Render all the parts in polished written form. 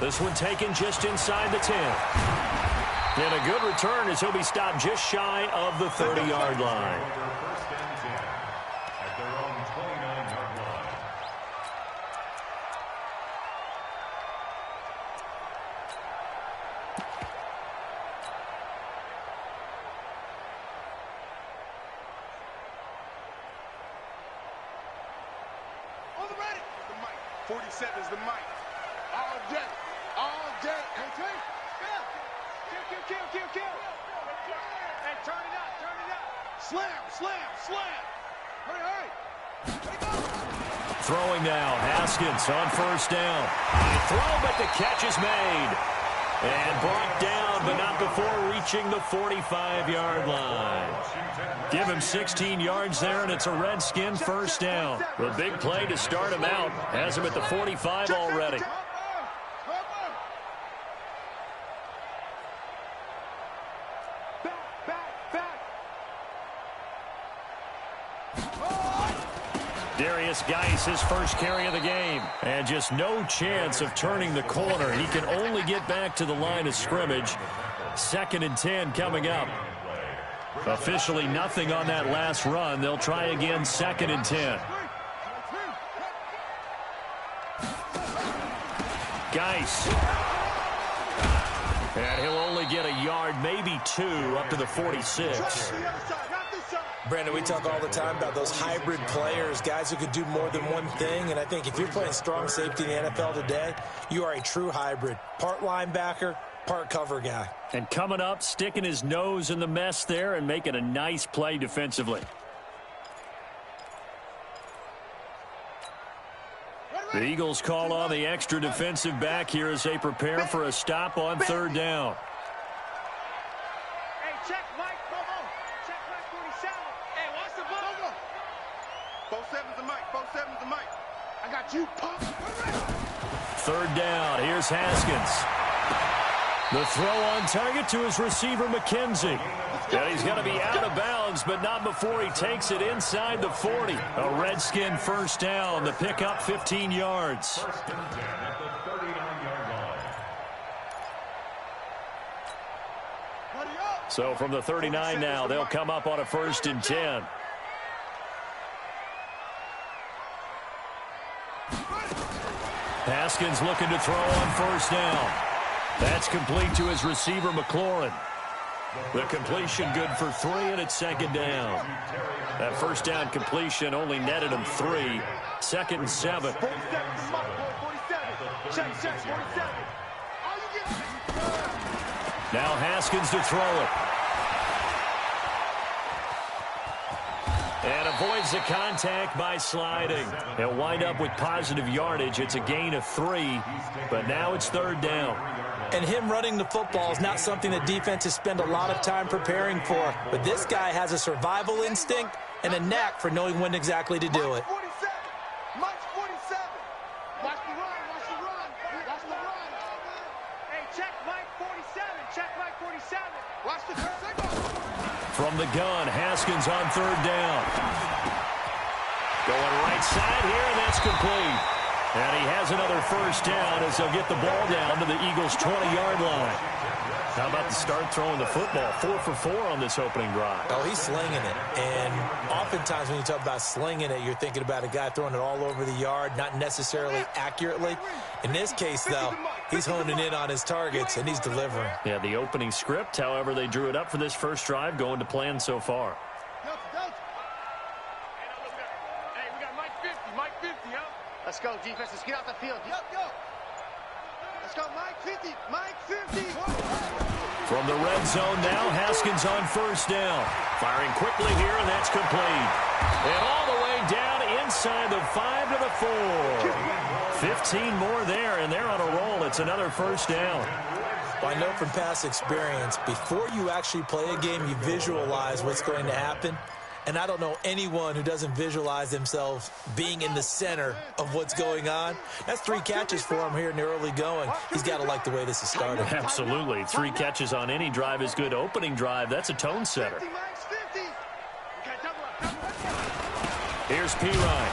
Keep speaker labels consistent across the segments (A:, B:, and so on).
A: This one taken just inside the 10. And a good return as he'll be stopped just shy of the 30-yard line.
B: On the ready. The mic. 47 is the mic. All day. All day. Hey, kill. Hey, turn it up. Slam. Hurry.
A: Throwing now, Haskins on first down. Throw, but the catch is made. And brought down, but not before reaching the 45-yard line. Give him 16 yards there, and it's a Redskin first down. The big play to start him out has him at the 45 already. Darius Geis, his first carry of the game. And just no chance of turning the corner. He can only get back to the line of scrimmage. 2nd and 10 coming up. Officially nothing on that last run. They'll try again 2nd and 10. Geis. And he'll only get a yard, maybe 2, up to the 46.
C: Brandon, we talk all the time about those hybrid players, guys who could do more than one thing. And I think if you're playing strong safety in the NFL today, you are a true hybrid. Part linebacker, part cover guy.
A: And coming up, sticking his nose in the mess there and making a nice play defensively. The Eagles call on the extra defensive back here as they prepare for a stop on 3rd down.
B: Hey, check Mike, Bobo. Check Mike 47. Hey, watch the ball. 47's the mic. I got you, punk.
A: 3rd down. Here's Haskins. The throw on target to his receiver, McKenzie. And he's going to be out of bounds, but not before he takes it inside the 40. A Redskin first down. The pickup 15 yards. So from the 39 now, they'll come up on a 1st and 10. Haskins looking to throw on 1st down. That's complete to his receiver, McLaurin. The completion good for 3, and it's 2nd down. That 1st down completion only netted him 3. 2nd and 7. Now Haskins to throw it. And avoids the contact by sliding. He'll wind up with positive yardage. It's a gain of 3, but now it's 3rd down.
C: And him running the football is not something that defenses spend a lot of time preparing for. But this guy has a survival instinct and a knack for knowing when exactly to do it.
B: Mike 47. Watch the run. Hey, check Mike 47. Watch the turn.
A: From the gun, Haskins on 3rd down. Going right side here, and that's complete. And he has another first down as they'll get the ball down to the Eagles' 20-yard line. How about the start throwing the football? 4 for 4 on this opening drive.
C: Oh, he's slinging it. And oftentimes when you talk about slinging it, you're thinking about a guy throwing it all over the yard, not necessarily accurately. In this case, though, he's honing in on his targets, and he's delivering.
A: Yeah, the opening script, however they drew it up for this first drive, going to plan so far.
B: Hey, we got Mike 50, huh? Let's go, defense. Let's get out the field. Go. Let's go, Mike 50.
A: From the red zone now, Haskins on 1st down. Firing quickly here, and that's complete. And all the way down inside the 5 to the 4. 15 more there, and they're on a roll. It's another first down.
C: Well, I know from past experience, before you actually play a game, you visualize what's going to happen. And I don't know anyone who doesn't visualize themselves being in the center of what's going on. That's 3 catches for him here in the early going. He's got to like the way this is started.
A: Absolutely. 3 catches on any drive is good. Opening drive, that's a tone setter. Here's Pirine.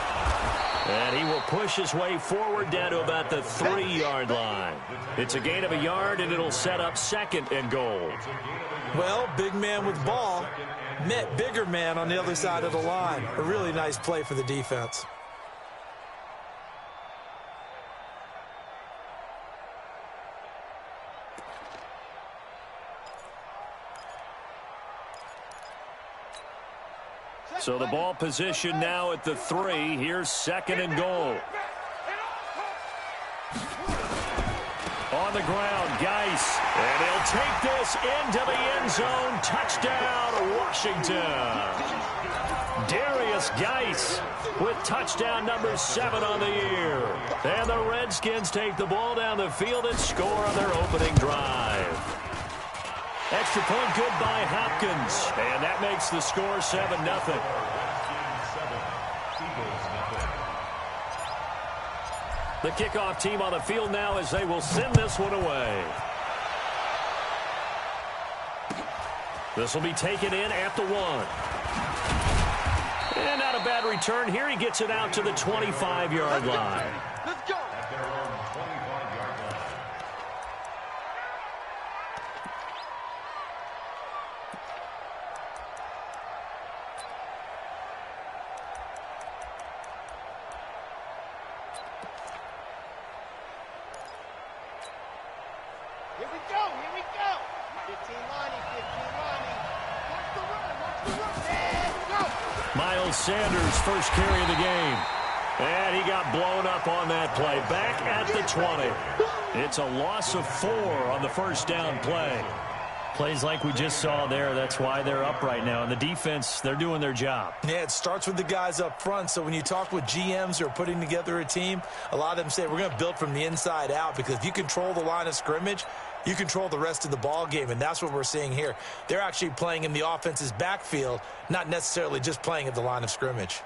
A: And he will push his way forward down to about the 3-yard line. It's a gain of a yard, and it'll set up 2nd and goal.
C: Well, big man with ball met bigger man on the other side of the line. A really nice play for the defense.
A: So the ball position now at the 3. Here's 2nd and goal. On the ground, Geis. And he'll take this into the end zone. Touchdown, Washington. Darius Geis with touchdown number 7 on the year. And the Redskins take the ball down the field and score on their opening drive. Extra point good by Hopkins. And that makes the score 7-0. The kickoff team on the field now as they will send this one away. This will be taken in at the 1. And not a bad return here. He gets it out to the 25-yard line.
B: Let's go. Here we go. 15 lining. Watch the run. And go.
A: Miles Sanders, first carry of the game. And he got blown up on that play. Back at the 20. It's a loss of 4 on the first down play.
D: Plays like we just saw there. That's why they're up right now. And the defense, they're doing their job.
C: Yeah, it starts with the guys up front. So when you talk with GMs who are putting together a team, a lot of them say we're going to build from the inside out, because if you control the line of scrimmage, you control the rest of the ball game, and that's what we're seeing here. They're actually playing in the offense's backfield, not necessarily just playing at the line of scrimmage.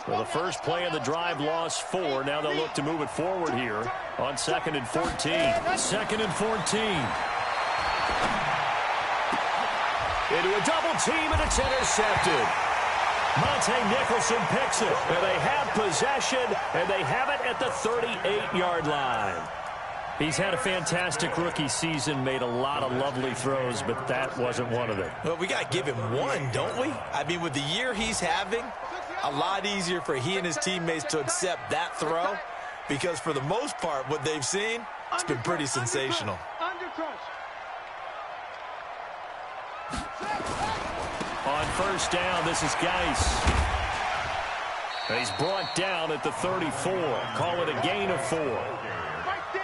A: Well, the first play of the drive lost 4. Now they'll look to move it forward here on 2nd and 14.
D: 2nd and 14.
A: Into a double team, and it's intercepted. Monte Nicholson picks it, and they have possession, and they have it at the 38-yard line.
D: He's had a fantastic rookie season, made a lot of lovely throws, but that wasn't one of them.
C: Well, we got to give him one, don't we? I mean, with the year he's having, a lot easier for he and his teammates to accept that throw, because for the most part, what they've seen, it's been pretty sensational.
A: On first down, this is Geis. And he's brought down at the 34. Call it a gain of 4.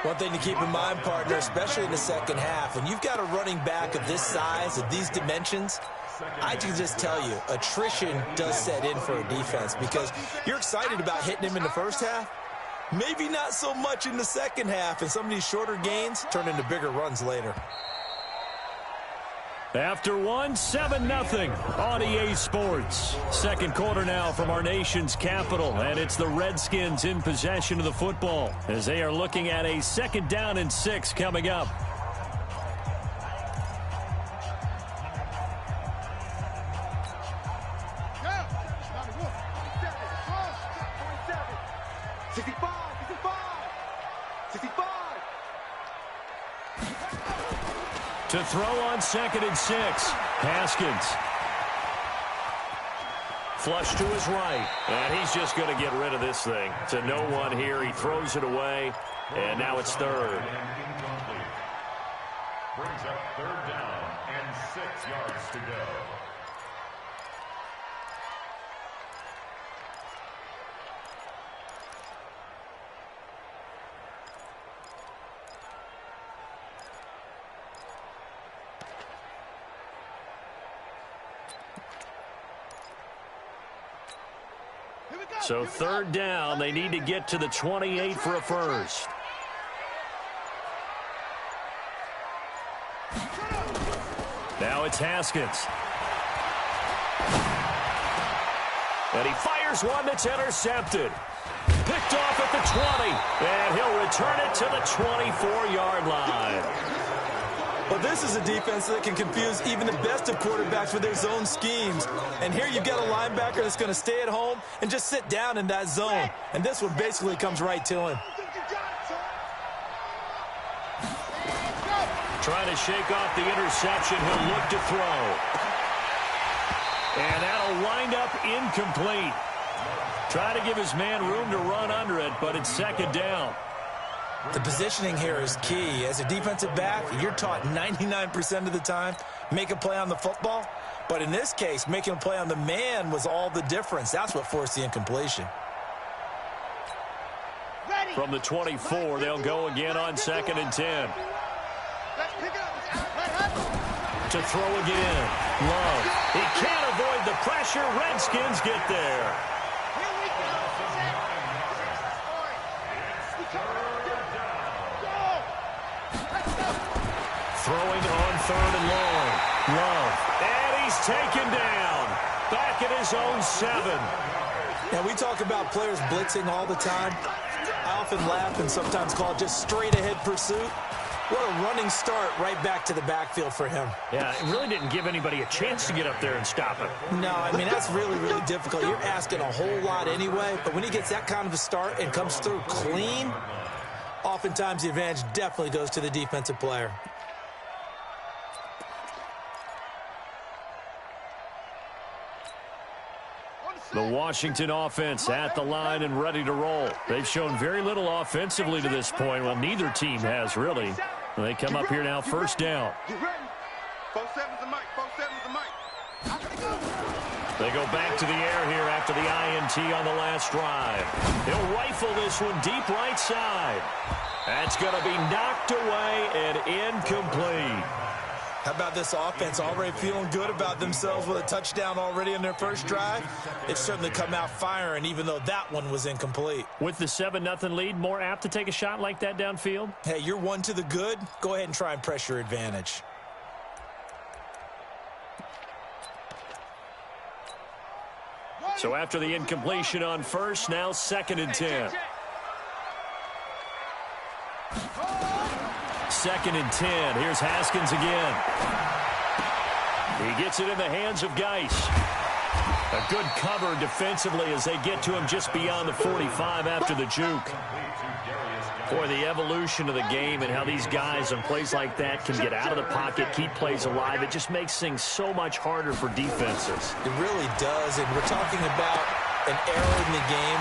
C: One thing to keep in mind, partner, especially in the second half, when you've got a running back of this size, of these dimensions, I can just tell you, attrition does set in for a defense, because you're excited about hitting him in the first half, maybe not so much in the second half, and some of these shorter gains turn into bigger runs later.
A: After 7-0 on EA Sports. Second quarter now from our nation's capital, and it's the Redskins in possession of the football as they are looking at a 2nd down and 6 coming up. To throw on 2nd and 6. Haskins. Flush to his right. And he's just going to get rid of this thing. To no one here. He throws it away. And now it's 3rd.
E: Brings up 3rd down and 6 yards to go.
A: So 3rd down, they need to get to the 28 for a first. Now it's Haskins. And he fires one that's intercepted. Picked off at the 20. And he'll return it to the 24-yard line.
C: Well, this is a defense that can confuse even the best of quarterbacks with their zone schemes. And here you've got a linebacker that's going to stay at home and just sit down in that zone. And this one basically comes right to him.
D: Trying to shake off the interception. He'll look to throw. And that'll wind up incomplete. Try to give his man room to run under it, but it's second down.
C: The positioning here is key. As a defensive back, you're taught 99% of the time, make a play on the football. But in this case, making a play on the man was all the difference. That's what forced the incompletion.
D: From the 24, they'll go again on 2nd and 10. To throw again. Love. He can't avoid the pressure. Redskins get there. Throwing on 3rd and long. Love. And he's taken down. Back at his own 7.
C: Now, we talk about players blitzing all the time. I often laugh and sometimes call it just straight-ahead pursuit. What a running start right back to the backfield for him.
D: Yeah, it really didn't give anybody a chance to get up there and stop him.
C: No, I mean, that's really, really difficult. You're asking a whole lot anyway, but when he gets that kind of a start and comes through clean, oftentimes the advantage definitely goes to the defensive player.
D: The Washington offense at the line and ready to roll. They've shown very little offensively to this point. Well, neither team has, really. They come up here now, 1st down.
B: 4-7's the mic. 4-7's the mic.
D: They go back to the air here after the INT on the last drive. He'll rifle this one deep right side. That's going to be knocked away and incomplete.
C: How about this offense already feeling good about themselves with a touchdown already in their first drive? They've certainly come out firing, even though that one was incomplete.
D: With the 7-0 lead, more apt to take a shot like that downfield?
C: Hey, you're one to the good. Go ahead and try and press your advantage.
D: So after the incompletion on 1st, now 2nd and 10. 2nd and 10. Here's Haskins again. He gets it in the hands of Geis. A good cover defensively as they get to him just beyond the 45 after the juke. Boy, the evolution of the game and how these guys on plays like that can get out of the pocket, keep plays alive, it just makes things so much harder for defenses.
C: It really does, and we're talking about an era in the game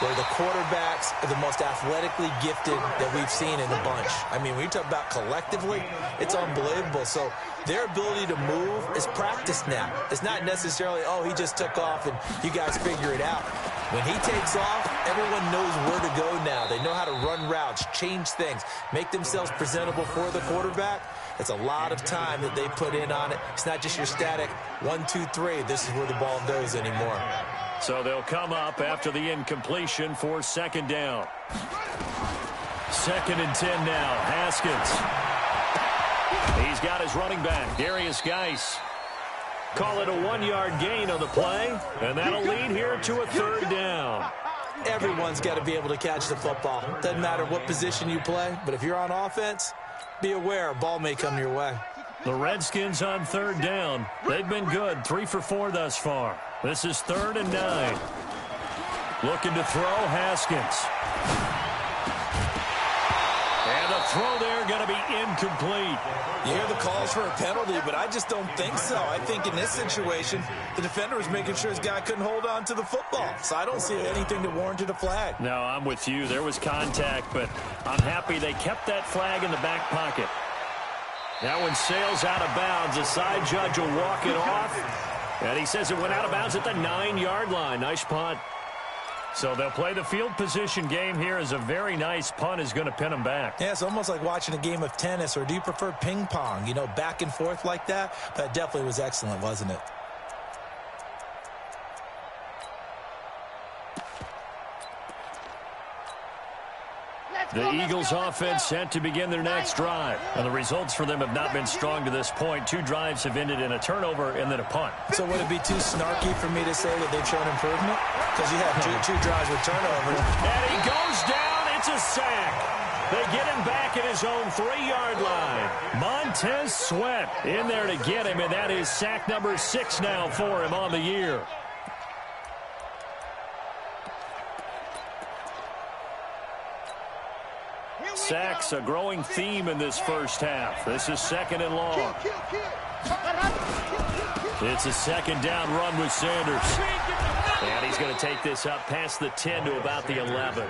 C: where the quarterbacks are the most athletically gifted that we've seen in a bunch. I mean, when you talk about collectively, it's unbelievable. So their ability to move is practiced now. It's not necessarily, oh, he just took off and you guys figure it out. When he takes off, everyone knows where to go now. They know how to run routes, change things, make themselves presentable for the quarterback. It's a lot of time that they put in on it. It's not just your static 1, 2, 3. This is where the ball goes anymore.
D: So they'll come up after the incompletion for 2nd down. 2nd and 10 now. Haskins. He's got his running back, Darius Geis. Call it a 1-yard gain on the play, and that'll lead here to a 3rd down.
C: Everyone's got to be able to catch the football. Doesn't matter what position you play, but if you're on offense, be aware a ball may come your way.
D: The Redskins on 3rd down. They've been good, 3 for 4 thus far. This is 3rd and 9. Looking to throw, Haskins. And the throw there going to be incomplete.
C: You hear the calls for a penalty, but I just don't think so. I think in this situation, the defender was making sure his guy couldn't hold on to the football. So I don't see anything that warranted a flag.
D: No, I'm with you. There was contact, but I'm happy they kept that flag in the back pocket. That one sails out of bounds. The side judge will walk it off. And he says it went out of bounds at the 9-yard line. Nice punt. So they'll play the field position game here as a very nice punt is going to pin them back.
C: Yeah, it's almost like watching a game of tennis, or do you prefer ping pong? You know, back and forth like that? That definitely was excellent, wasn't it?
D: The Eagles offense set to begin their next drive. And the results for them have not been strong to this point. 2 drives have ended in a turnover and then a punt.
C: So would it be too snarky for me to say that they've shown improvement? Because you had two drives with turnovers.
D: And he goes down. It's a sack.
A: They get him back at his own 3-yard line. Montez Sweat in there to get him, and that is sack number 6 now for him on the year. Sacks a growing theme in this first half. This is 2nd and long. It's a 2nd down run with Sanders. And he's going to take this up past the 10 to about the 11.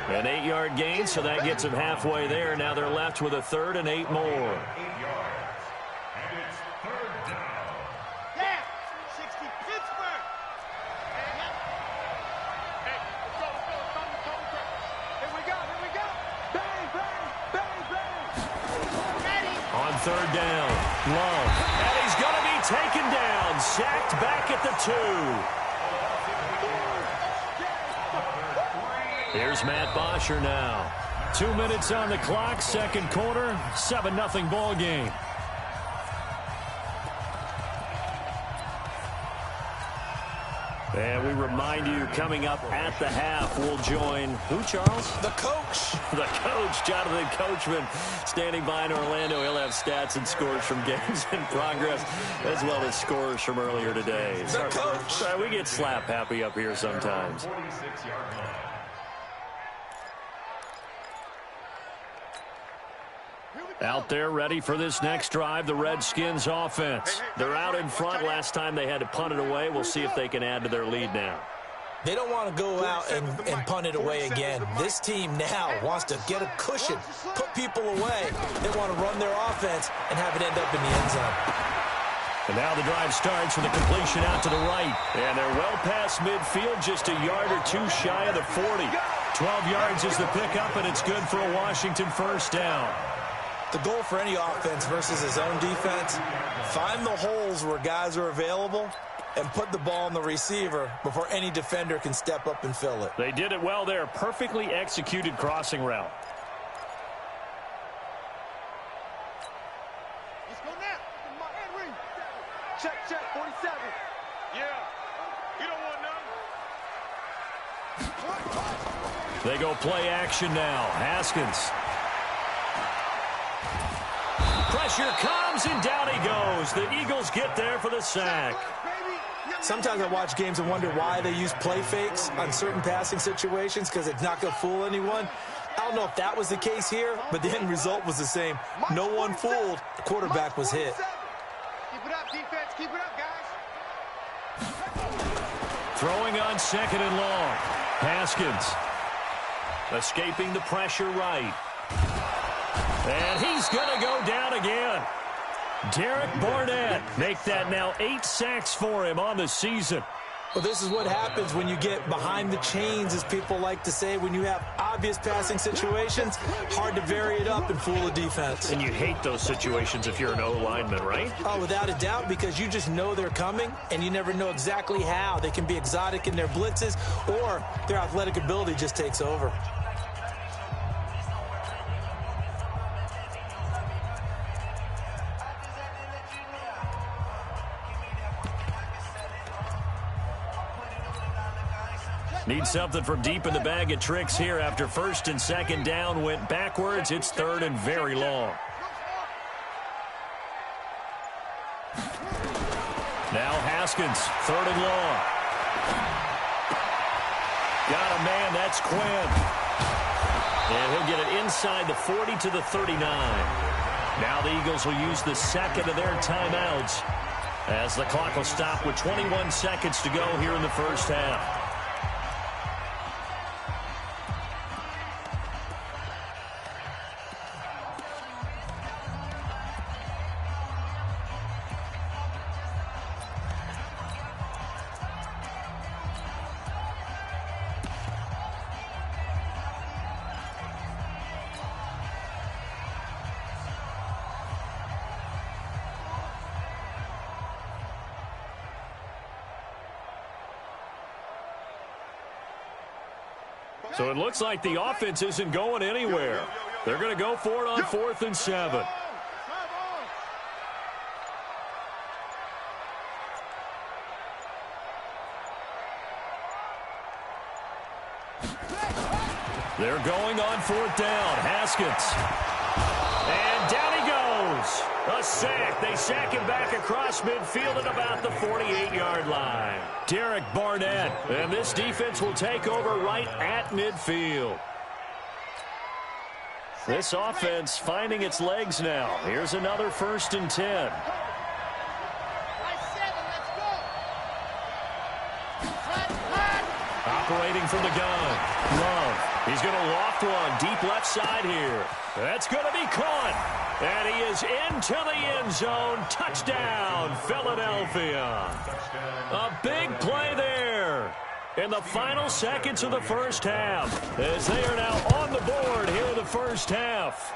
A: An 8-yard gain, so that gets him halfway there. Now they're left with a 3rd and 8 more.
E: 8 yards. And it's 3rd down.
B: Yeah, 60 Pittsburgh. Hey, let's go. Here we go. Bang, bang, bang, bang. Ready.
A: On 3rd down, Love. And he's going to be taken down. Sacked back at the 2. Here's Matt Bosher now. 2 minutes on the clock, 2nd quarter, 7-0 ball game. And we remind you, coming up at the half, we'll join who, Charles?
C: The coach.
A: The coach, Jonathan Coachman, standing by in Orlando. He'll have stats and scores from games in progress, as well as scores from earlier today.
C: The coach.
A: Sorry, we get slap happy up here sometimes.
E: 46-yard line.
A: Out there ready for this next drive, the Redskins offense. They're out in front. Last time they had to punt it away. We'll see if they can add to their lead now.
C: They don't want to go out and punt it away again. This team now wants to get a cushion, put people away. They want to run their offense and have it end up in the end zone.
A: And now the drive starts with a completion out to the right. And they're well past midfield, just a yard or two shy of the 40. 12 yards is the pickup, and it's good for a Washington 1st down.
C: The goal for any offense versus his own defense, find the holes where guys are available and put the ball on the receiver before any defender can step up and fill it.
A: They did it well there. Perfectly executed crossing route.
B: Let's go now. Henry. Check, 47. Yeah. You don't want none.
A: They go play action now. Haskins. Pressure comes, and down he goes. The Eagles get there for the sack.
C: Sometimes I watch games and wonder why they use play fakes on certain passing situations, because it's not going to fool anyone. I don't know if that was the case here, but the end result was the same. No one fooled. The quarterback was hit.
B: Keep it up, defense. Keep it up, guys.
A: Throwing on 2nd and long. Haskins escaping the pressure right. And he's going to go down again. Derek Barnett make that now 8 sacks for him on the season.
C: Well, this is what happens when you get behind the chains, as people like to say. When you have obvious passing situations, hard to vary it up and fool a defense.
A: And you hate those situations if you're an O-lineman, right?
C: Oh, without a doubt, because you just know they're coming, and you never know exactly how. They can be exotic in their blitzes, or their athletic ability just takes over.
A: Need something from deep in the bag of tricks here after 1st and 2nd down went backwards. It's 3rd and very long. Now Haskins, 3rd and long. Got a man, that's Quinn. And he'll get it inside the 40 to the 39. Now the Eagles will use the 2nd of their timeouts as the clock will stop with 21 seconds to go here in the first half. So it looks like the offense isn't going anywhere. They're going to go for it on 4th and 7.
D: They're going on 4th down. Haskins. And down he goes. A sack. They sack him back across midfield at about the 48-yard line. Derek Barnett. And this defense will take over right at midfield. This offense finding its legs now. Here's another 1st and 10. Operating from the gun. Love. He's going to loft one deep left side here. That's going to be caught. And he is into the end zone. Touchdown, Philadelphia. A big play there in the final seconds of the first half, as they are now on the board here in the first half.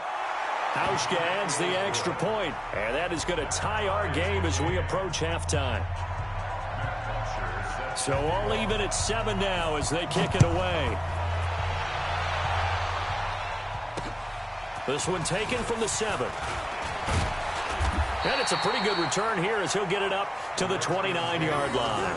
D: Hauschka adds the extra point, and that is going to tie our game as we approach halftime. So all even at 7 now as they kick it away. This one taken from the 7. And it's a pretty good return here as he'll get it up to the 29-yard line.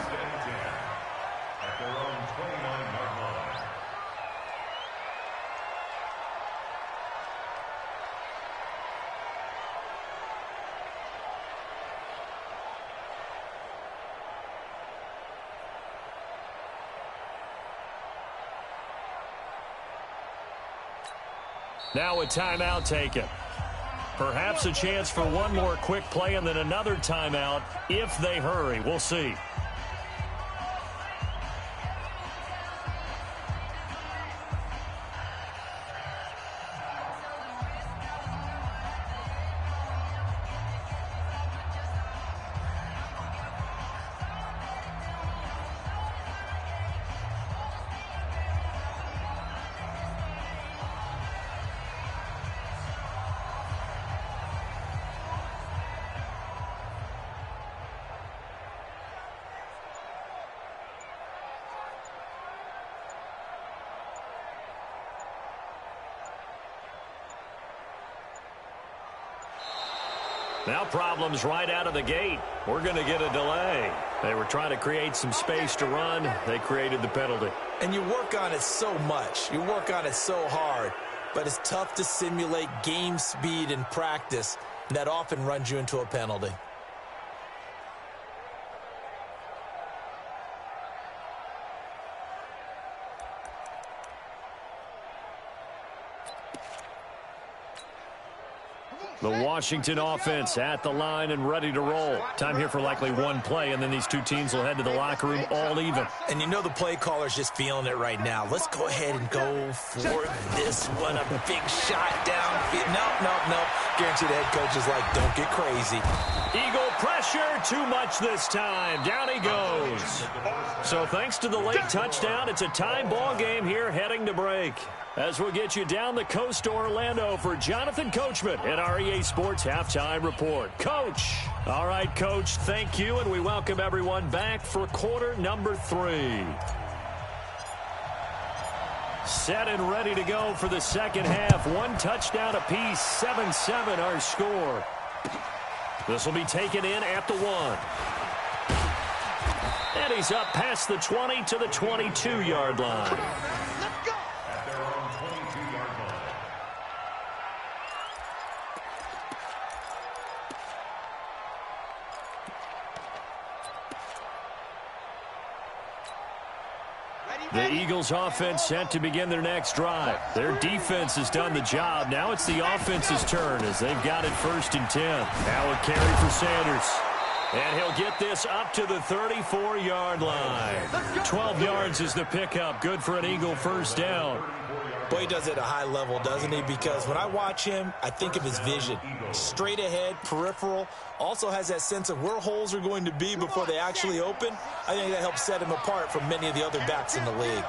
D: Now a timeout taken. Perhaps a chance for one more quick play and then another timeout if they hurry. We'll see. Now problems right out of the gate. We're going to get a delay. They were trying to create some space to run. They created the penalty.
C: And you work on it so much. You work on it so hard. But it's tough to simulate game speed in practice. That often runs you into a penalty.
D: The Washington offense at the line and ready to roll. Time here for likely one play, and then these two teams will head to the locker room all even.
C: And you know the play caller's just feeling it right now. Let's go ahead and go for this one. A big shot downfield. Nope. Guarantee the head coach is like, don't get crazy.
D: Eagle pressure, too much this time. Down he goes. So thanks to the late touchdown, it's a tie ball game here heading to break. As we'll get you down the coast to Orlando for Jonathan Coachman at our EA Sports Halftime Report. Coach. All right, Coach, thank you, and we welcome everyone back for quarter number 3. Set and ready to go for the second half. One touchdown apiece, 7-7 our score. This will be taken in at the 1. And he's up past the 20 to the 22-yard line. The Eagles offense set to begin their next drive. Their defense has done the job. Now it's the offense's turn as they've got it 1st and 10. Now a carry for Sanders. And he'll get this up to the 34-yard line. 12 yards is the pickup. Good for an Eagle first down.
C: Boy, he does it at a high level, doesn't he? Because when I watch him, I think of his vision. Straight ahead, peripheral. Also has that sense of where holes are going to be before they actually open. I think that helps set him apart from many of the other backs in the league.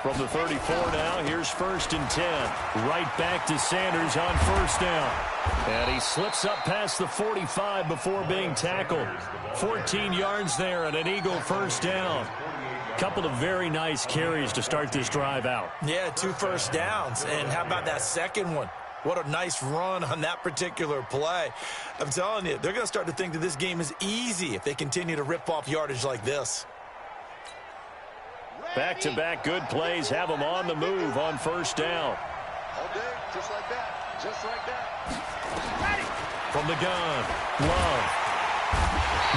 D: From the 34 now, here's 1st and 10. Right back to Sanders on 1st down. And he slips up past the 45 before being tackled. 14 yards there and an Eagle 1st down. Couple of very nice carries to start this drive out.
C: Yeah, 2 first downs. And how about that second one? What a nice run on that particular play. I'm telling you, they're going to start to think that this game is easy if they continue to rip off yardage like this.
D: Back-to-back good plays have them on the move on first down.
B: All day, just like that. Just like that.
D: From the gun, Love.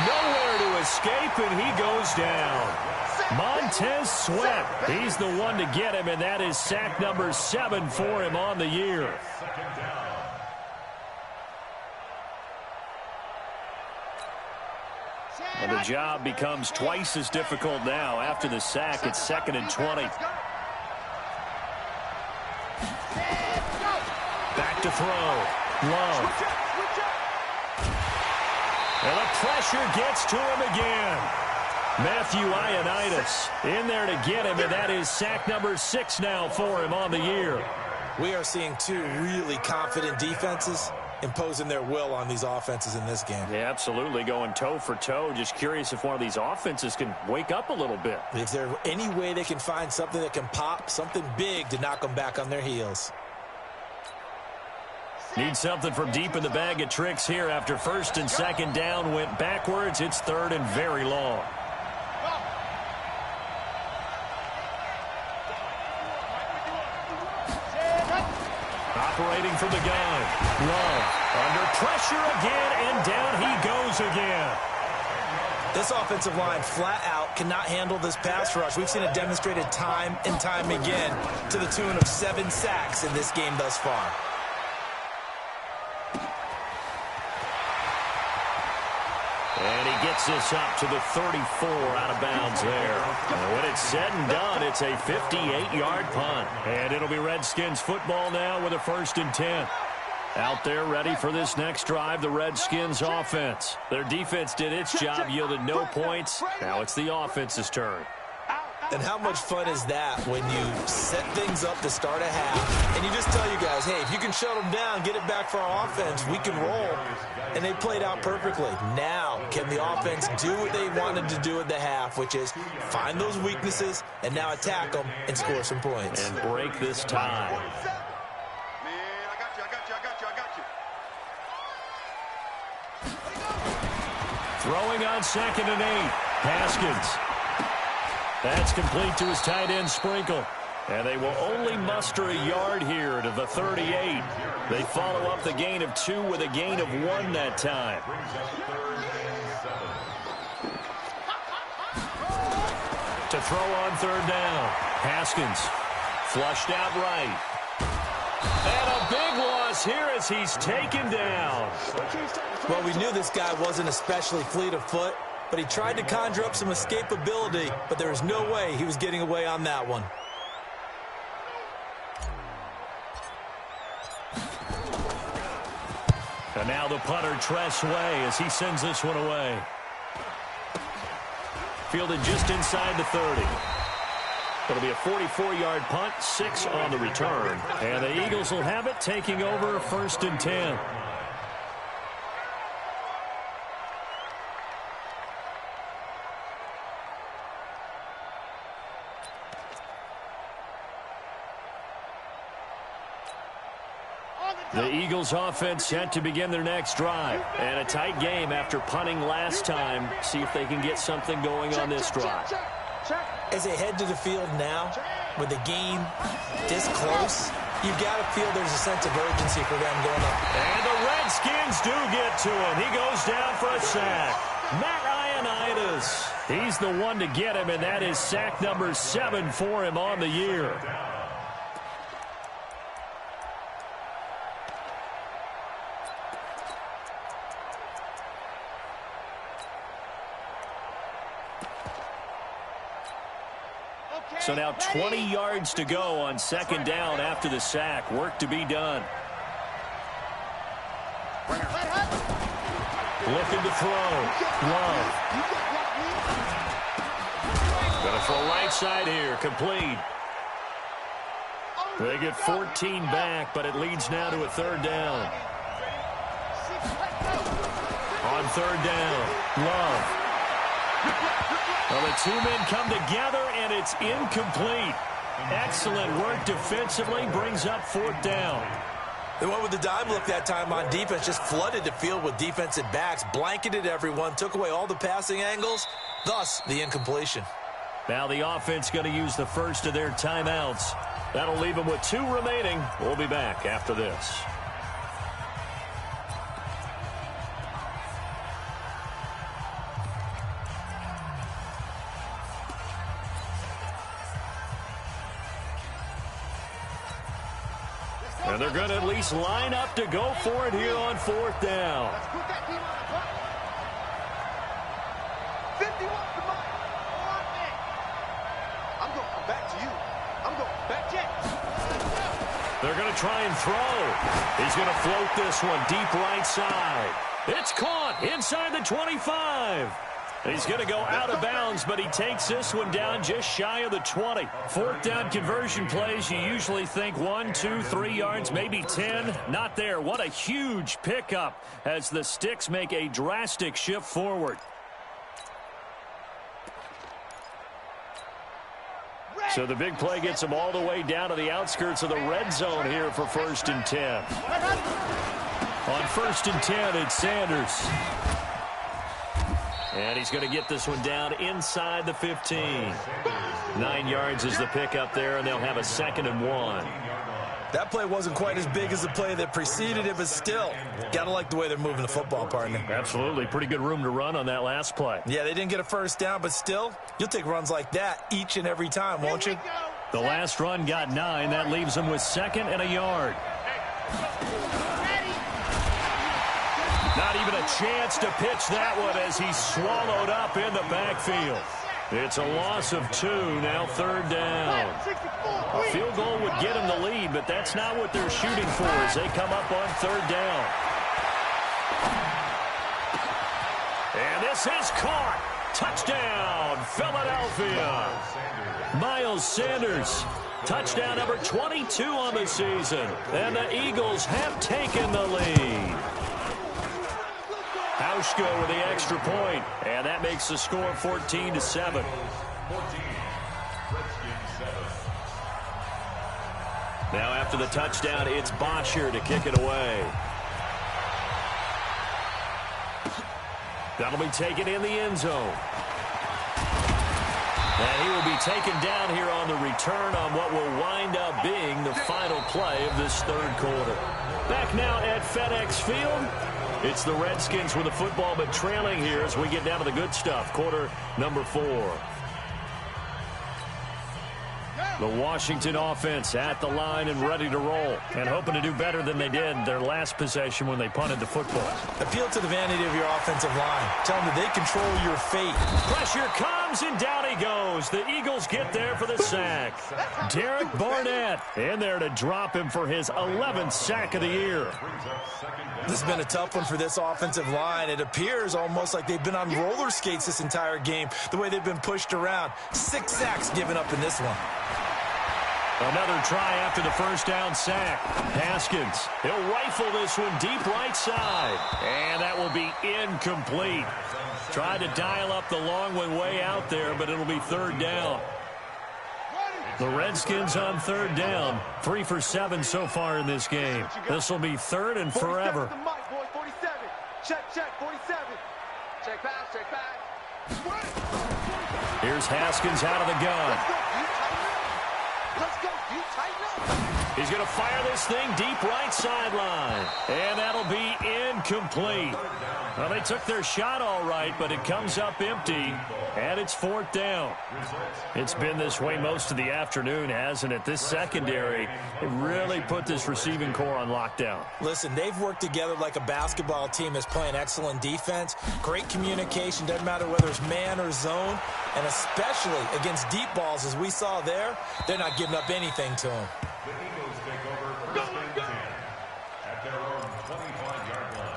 D: Nowhere to escape, and he goes down. Montez Sweat, he's the one to get him, and that is sack number 7 for him on the year. And the job becomes twice as difficult now after the sack. It's 2nd and 20. Back to throw. Love. And the pressure gets to him again. Matthew Ioannidis in there to get him, and that is sack number 6 now for him on the year.
C: We are seeing two really confident defenses imposing their will on these offenses in this game.
D: Yeah, absolutely, going toe for toe. Just curious if one of these offenses can wake up a little bit.
C: If there's any way they can find something that can pop, something big to knock them back on their heels.
D: Need something from deep in the bag of tricks here after 1st and 2nd down went backwards. It's 3rd and very long. Operating from the gun. Love under pressure again, and down he goes again.
C: This offensive line flat out cannot handle this pass rush. We've seen it demonstrated time and time again to the tune of 7 sacks in this game thus far.
D: And he gets this up to the 34 out of bounds there. And when it's said and done, it's a 58-yard punt. And it'll be Redskins football now with a 1st and 10. Out there ready for this next drive, the Redskins offense. Their defense did its job, yielded no points. Now it's the offense's turn.
C: And how much fun is that when you set things up to start a half and you just tell you guys, hey, if you can shut them down, get it back for our offense, we can roll. And they played out perfectly. Now, can the offense do what they wanted to do at the half, which is find those weaknesses and now attack them and score some points.
D: And break this tie.
B: Man, I got you.
D: Throwing on 2nd and 8. Haskins. That's complete to his tight end, Sprinkle. And they will only muster a yard here to the 38. They follow up the gain of 2 with a gain of 1 that time. To throw on 3rd down. Haskins flushed out right. And a big loss here as he's taken down.
C: Well, we knew this guy wasn't especially fleet of foot, but he tried to conjure up some escapability, but there was no way he was getting away on that one.
D: And now the punter, Tress Way, as he sends this one away. Fielded just inside the 30. It'll be a 44-yard punt, 6 on the return. And the Eagles will have it, taking over 1st and 10. The Eagles offense set to begin their next drive. And a tight game after punting last time. See if they can get something going on this drive.
C: As they head to the field now, with the game this close, you've got to feel there's a sense of urgency for them going up.
D: And the Redskins do get to him. He goes down for a sack. Matt Ioannidis. He's the one to get him, and that is sack number 7 for him on the year. So now 20 yards to go on 2nd down after the sack. Work to be done. Looking to throw. Love. Going to throw right side here. Complete. They get 14 back, but it leads now to a 3rd down. On 3rd down, Love. Well, the 2 men come together, and it's incomplete. Excellent work defensively, brings up 4th down.
C: They went with the dime look that time on defense, just flooded the field with defensive backs, blanketed everyone, took away all the passing angles, thus the incompletion.
A: Now the offense going to use the first of their timeouts. That'll leave them with 2 remaining. We'll be back after this. And they're going to at least line up to go for it here on 4th down.
B: Let's put that team on the clock. 50 wants the mic. On me. I'm going to come back to you. I'm going back to you.
A: They're going to try and throw. He's going to float this one deep right side. It's caught inside the 25. He's going to go out of bounds, but he takes this one down just shy of the 20. 4th down conversion plays, you usually think 1, 2, 3 yards, maybe 10. Not there. What a huge pickup as the Sticks make a drastic shift forward. So the big play gets them all the way down to the outskirts of the red zone here for 1st and 10. On 1st and 10, it's Sanders. And he's going to get this one down inside the 15. 9 yards is the pickup there, and they'll have a 2nd and 1.
C: That play wasn't quite as big as the play that preceded it, but still, got to like the way they're moving the football, partner.
A: Absolutely. Pretty good room to run on that last play.
C: Yeah, they didn't get a 1st down, but still, you'll take runs like that each and every time, won't you?
A: The last run got 9. That leaves them with 2nd and a yard. Not even a chance to pitch that one as he's swallowed up in the backfield. It's a loss of 2, now 3rd down. A field goal would get them the lead, but that's not what they're shooting for as they come up on 3rd down. And this is caught. Touchdown, Philadelphia. Miles Sanders. Touchdown number 22 on the season. And the Eagles have taken the lead. Hauschka with the extra point, and that makes the score 14-7. Now after the touchdown, it's Bosher to kick it away. That'll be taken in the end zone. And he will be taken down here on the return on what will wind up being the final play of this 3rd quarter. Back now at FedEx Field. It's the Redskins with the football, but trailing here as we get down to the good stuff. Quarter number 4. The Washington offense at the line and ready to roll, and hoping to do better than they did their last possession when they punted the football.
C: Appeal to the vanity of your offensive line. Tell them that they control your fate.
A: Pressure comes, and down he goes. The Eagles get there for the sack. Derek Barnett in there to drop him for his 11th sack of the year.
C: This has been a tough one for this offensive line. It appears almost like they've been on roller skates this entire game, the way they've been pushed around. 6 sacks given up in this one.
A: Another try after the 1st down sack. Haskins, he'll rifle this one deep right side. And that will be incomplete. Tried to dial up the long one way out there, but it'll be 3rd down. The Redskins on 3rd down. 3 for 7 so far in this game. This will be 3rd and forever.
B: 47. Check, 47. Check back.
A: Here's Haskins out of the gun.
B: Let's go, you tighten up.
A: He's going to fire this thing deep right sideline. And that'll be incomplete. Well, they took their shot all right, but it comes up empty, and it's 4th down. It's been this way most of the afternoon, hasn't it? This secondary, it really put this receiving core on lockdown.
C: Listen, they've worked together like a basketball team that's playing excellent defense. Great communication, doesn't matter whether it's man or zone, and especially against deep balls, as we saw there, they're not giving up anything to them.
E: The Eagles take over 1st and 10 at their own 25-yard line.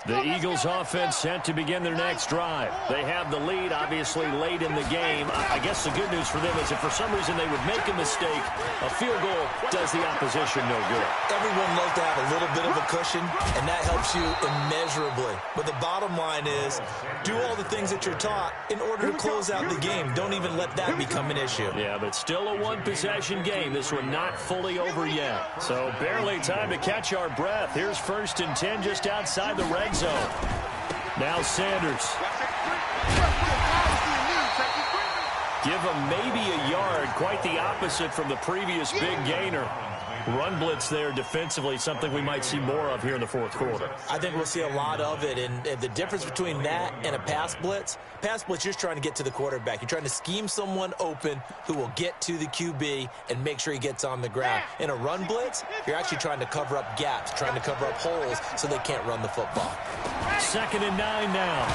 A: The Eagles offense set to begin their next drive. They have the lead, obviously, late in the game. I guess the good news for them is if for some reason they would make a mistake, a field goal does the opposition no good.
C: Everyone loves to have a little bit of a cushion, and that helps you immeasurably. But the bottom line is, do all the things that you're taught in order to close out the game. Don't even let that become an issue.
A: Yeah, but still a one-possession game. This one not fully over yet. So barely time to catch our breath. Here's 1st and 10 just outside the red
D: red zone. Now Sanders. Give him maybe a yard, quite the opposite from the previous big gainer. Run blitz there defensively, something we might see more of here in the fourth quarter.
C: I think we'll see a lot of it, and the difference between that and a pass blitz, you're just trying to get to the quarterback. You're trying to scheme someone open who will get to the QB and make sure he gets on the ground. In a run blitz, you're actually trying to cover up gaps, trying to cover up holes so they can't run the football.
D: 2nd and 9 now.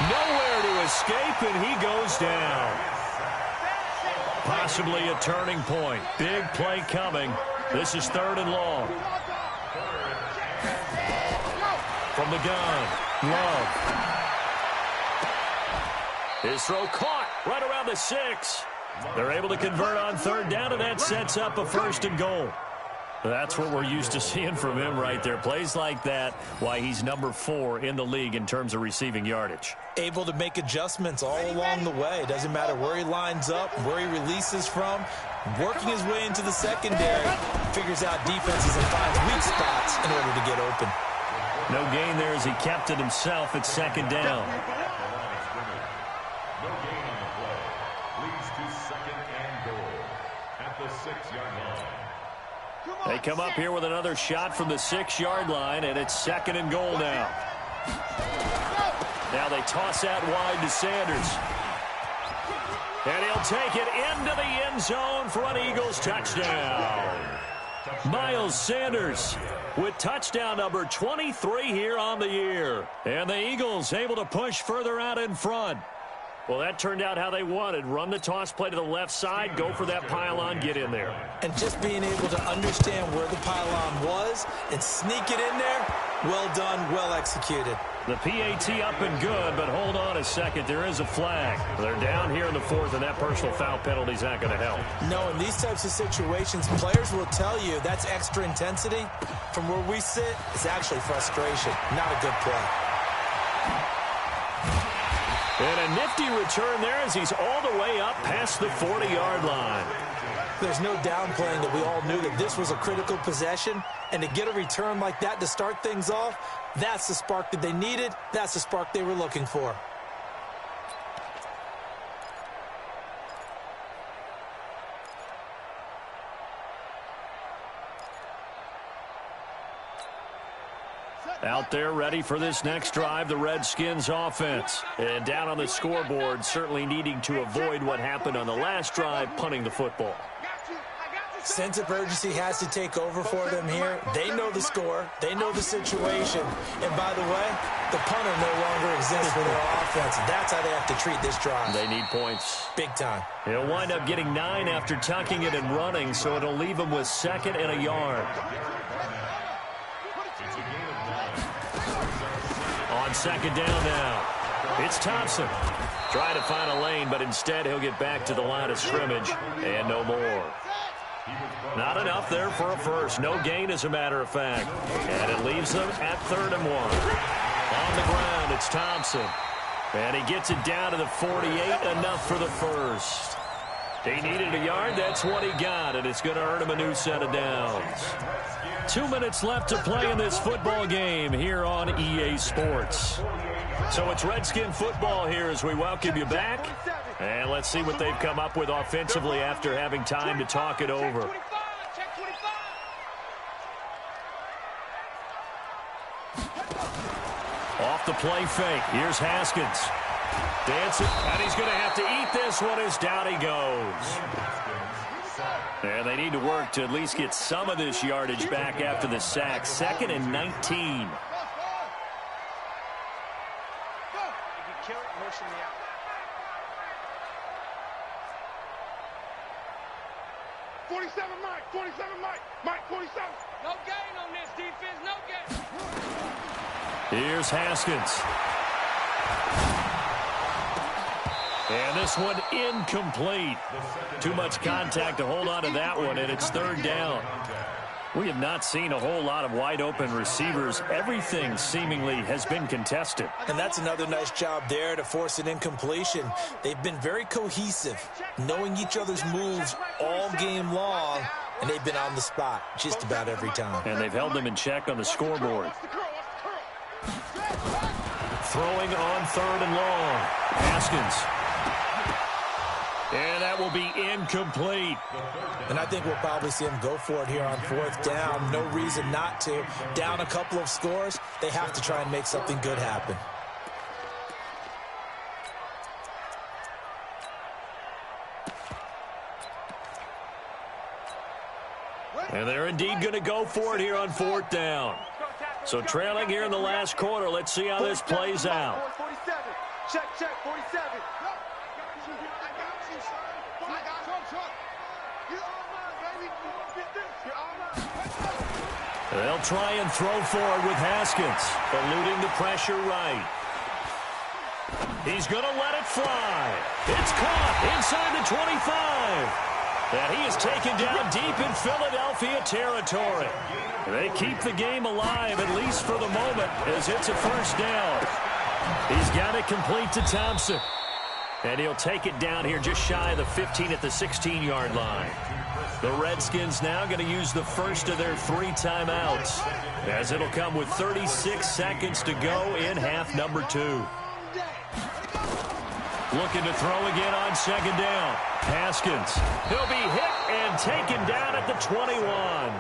D: Nowhere to escape, and he goes down. Possibly a turning point. Big play coming. This is 3rd and long. From the gun, Love. His throw caught right around the 6. They're able to convert on 3rd down, and that sets up a 1st and goal. That's what we're used to seeing from him right there. Plays like that, why he's number 4 in the league in terms of receiving yardage.
C: Able to make adjustments all along the way. Doesn't matter where he lines up, where he releases from. Working his way into the secondary, figures out defenses and finds weak spots in order to get open.
D: No gain there as he kept it himself at 2nd down.
E: No gain on the play. Leads to 2nd and goal at the 6-yard line.
D: They come up here with another shot from the 6-yard line, and it's 2nd and goal now. Now they toss that wide to Sanders. And he'll take it into the end zone for an Eagles touchdown. Miles Sanders with touchdown number 23 here on the year. And the Eagles able to push further out in front. Well, that turned out how they wanted. Run the toss play to the left side, go for that pylon, get in there.
C: And just being able to understand where the pylon was and sneak it in there, well done, well executed.
D: The PAT up and good, but hold on a second. There is a flag. They're down here in the 4th, and that personal foul penalty is not going to help.
C: No, in these types of situations, players will tell you that's extra intensity. From where we sit, it's actually frustration, not a good play.
D: And a nifty return there as he's all the way up past the 40-yard line.
C: There's no downplaying that we all knew that this was a critical possession, and to get a return like that to start things off, that's the spark that they needed. That's the spark they were looking for.
D: Out there ready for this next drive, the Redskins offense. And down on the scoreboard, certainly needing to avoid what happened on the last drive, punting the football.
C: Sense of urgency has to take over for them here. They know the score. They know the situation. And by the way, the punter no longer exists for their offense. That's how they have to treat this drive.
D: They need points.
C: Big time.
D: He'll wind up getting 9 after tucking it and running, so it'll leave him with 2nd and a yard. On 2nd down now, it's Thompson. Trying to find a lane, but instead he'll get back to the line of scrimmage and no more. Not enough there for a first. No gain, as a matter of fact. And it leaves them at 3rd and 1. On the ground, it's Thompson. And he gets it down to the 48, enough for the first. He needed a yard, that's what he got, and it's going to earn him a new set of downs. 2 minutes left to play in this football game here on EA Sports. So it's Redskin football here as we welcome you back. And let's see what they've come up with offensively after having time to talk it over. Off the play fake. Here's Haskins. Dancing, and he's going to have to eat this one as down he goes. And they need to work to at least get some of this yardage back after the sack. 2nd and 19.
B: 47 Mike, 47 Mike, Mike 47. No gain on this defense, no gain.
D: Here's Haskins. And this one incomplete. Too much contact to hold on to that one, and it's 3rd down. We have not seen a whole lot of wide-open receivers. Everything seemingly has been contested.
C: And that's another nice job there to force an incompletion. They've been very cohesive, knowing each other's moves all game long, and they've been on the spot just about every time.
D: And they've held them in check on the scoreboard. Throwing on 3rd and long. Haskins. And that will be incomplete.
C: And I think we'll probably see him go for it here on 4th down. No reason not to. Down a couple of scores, they have to try and make something good happen.
D: And they're indeed going to go for it here on 4th down. So trailing here in the last quarter. Let's see how this plays out.
B: 47. Check, 47. I got you, son. I got you. You're all mine, baby. Get this. You're all mine.
D: They'll try and throw forward with Haskins, eluding the pressure right. He's going to let it fly. It's caught inside the 25. And he is taken down deep in Philadelphia territory. They keep the game alive, at least for the moment, as it's a 1st down. He's got it complete to Thompson. And he'll take it down here just shy of the 15 at the 16-yard line. The Redskins now going to use the first of their 3 timeouts, as it'll come with 36 seconds to go in half number 2. Looking to throw again on 2nd down. Haskins. He'll be hit and taken down at the 21.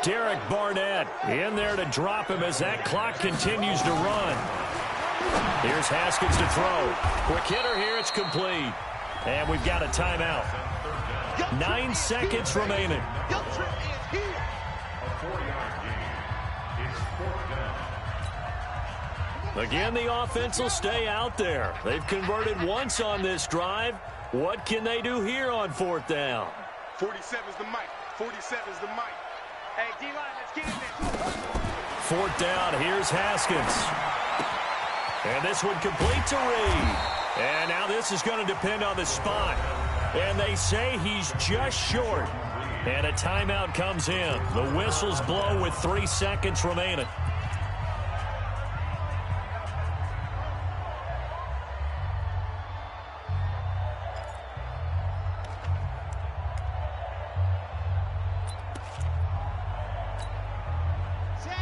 D: Derek Barnett in there to drop him as that clock continues to run. Here's Haskins to throw. Quick hitter here. It's complete. And we've got a timeout. 9 seconds remaining.
E: A 4-yard gain. It's 4th down.
D: Again, the offense will stay out there. They've converted once on this drive. What can they do here on 4th down?
B: 47's the mic. 47's the mic. Hey, D-line, let's get in there.
D: 4th down, here's Haskins. And this one complete to Reed. And now this is going to depend on the spot. And they say he's just short. And a timeout comes in. The whistles blow with 3 seconds remaining.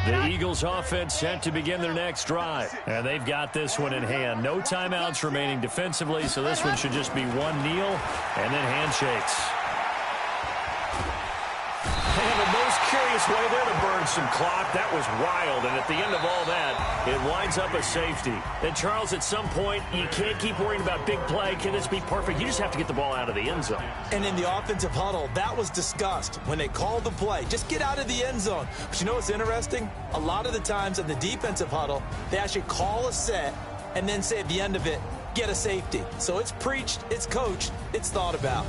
D: The Eagles offense set to begin their next drive. And they've got this one in hand. No timeouts remaining defensively, so this one should just be one kneel and then handshakes. And the most curious way there to burn some clock. That was wild. And at the end of all that, it winds up a safety. And, Charles, at some point, you can't keep worrying about big play. Can this be perfect? You just have to get the ball out of the end zone.
C: And in the offensive huddle, that was discussed when they called the play. Just get out of the end zone. But you know what's interesting? A lot of the times in the defensive huddle, they actually call a set and then say at the end of it, get a safety. So it's preached, it's coached, it's thought about.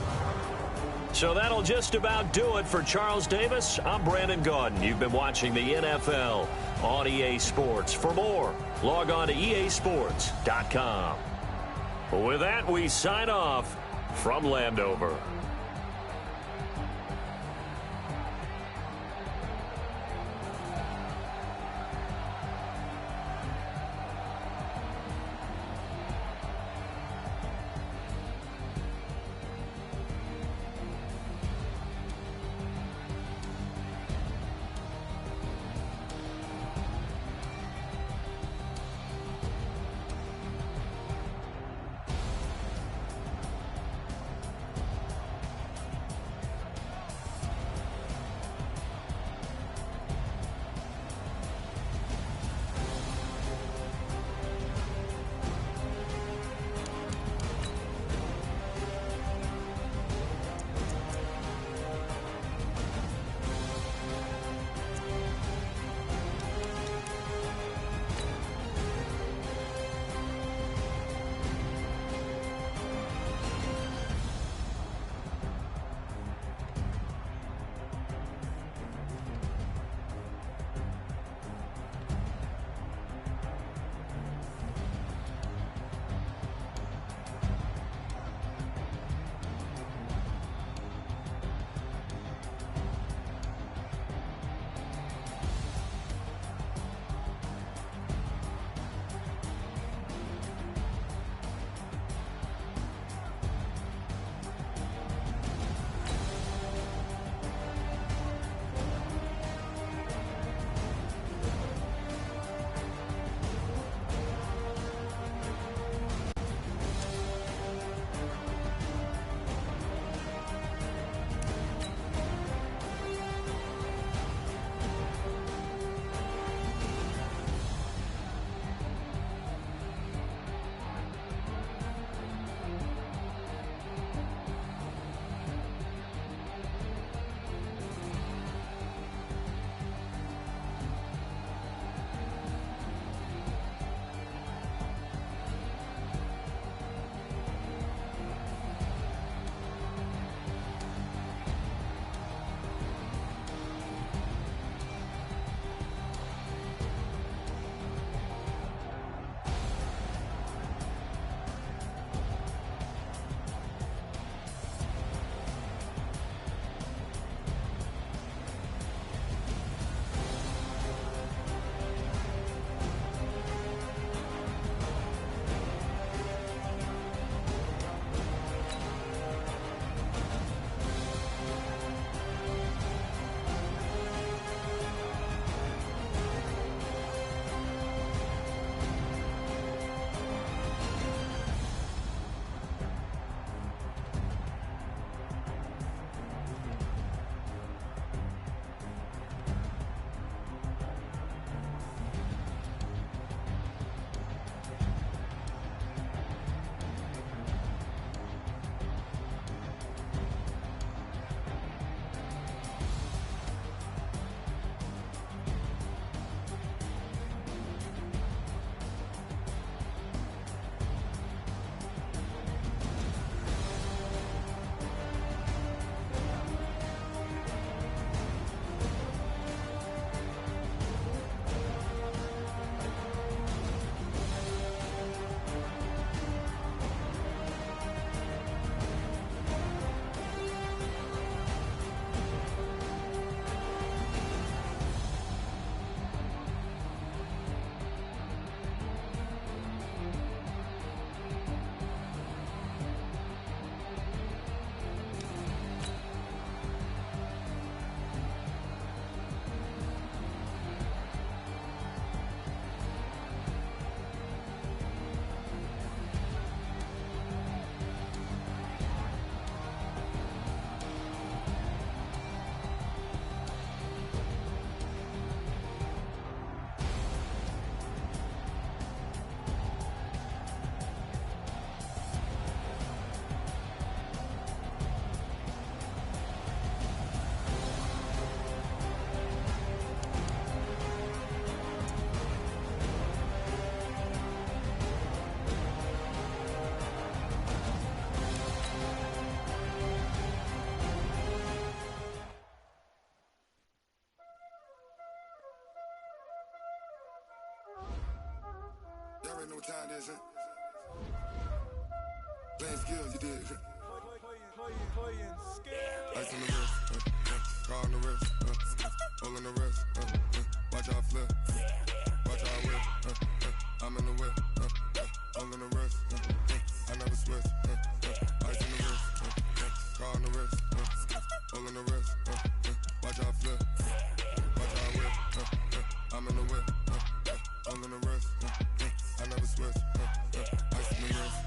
D: So that'll just about do it for Charles Davis. I'm Brandon Gaudin. You've been watching the NFL on EA Sports. For more, log on to easports.com. With that, we sign off from Landover.
B: time this, huh? Playing skills, you did, huh?
F: Playing skills.
B: Ice on the wrist, car on the wrist, hole in the wrist, watch how I flip, watch how I whip, I'm in the whip, hole in the wrist, I never switch, ice on the wrist, car on the wrist, hole in the wrist, watch how I flip, watch how I whip, I'm in the whip, hole in the wrist, I never switch, ice on the wrist,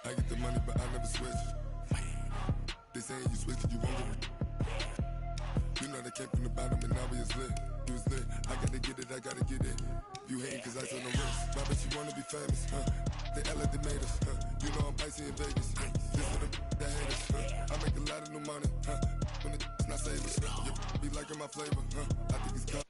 B: I get the money but I never switch. They saying you switch and you won't get it. You know they came from the bottom and now we is lit. You was lit, I gotta get it, I gotta get it. You hating cause ice on the wrist. Why bet you wanna be famous, huh? They LA, they made us, huh? You know I'm icy in Vegas, This for the that hate us, I make a lot of new money, When it's not savers, You be liking my flavor, I think it's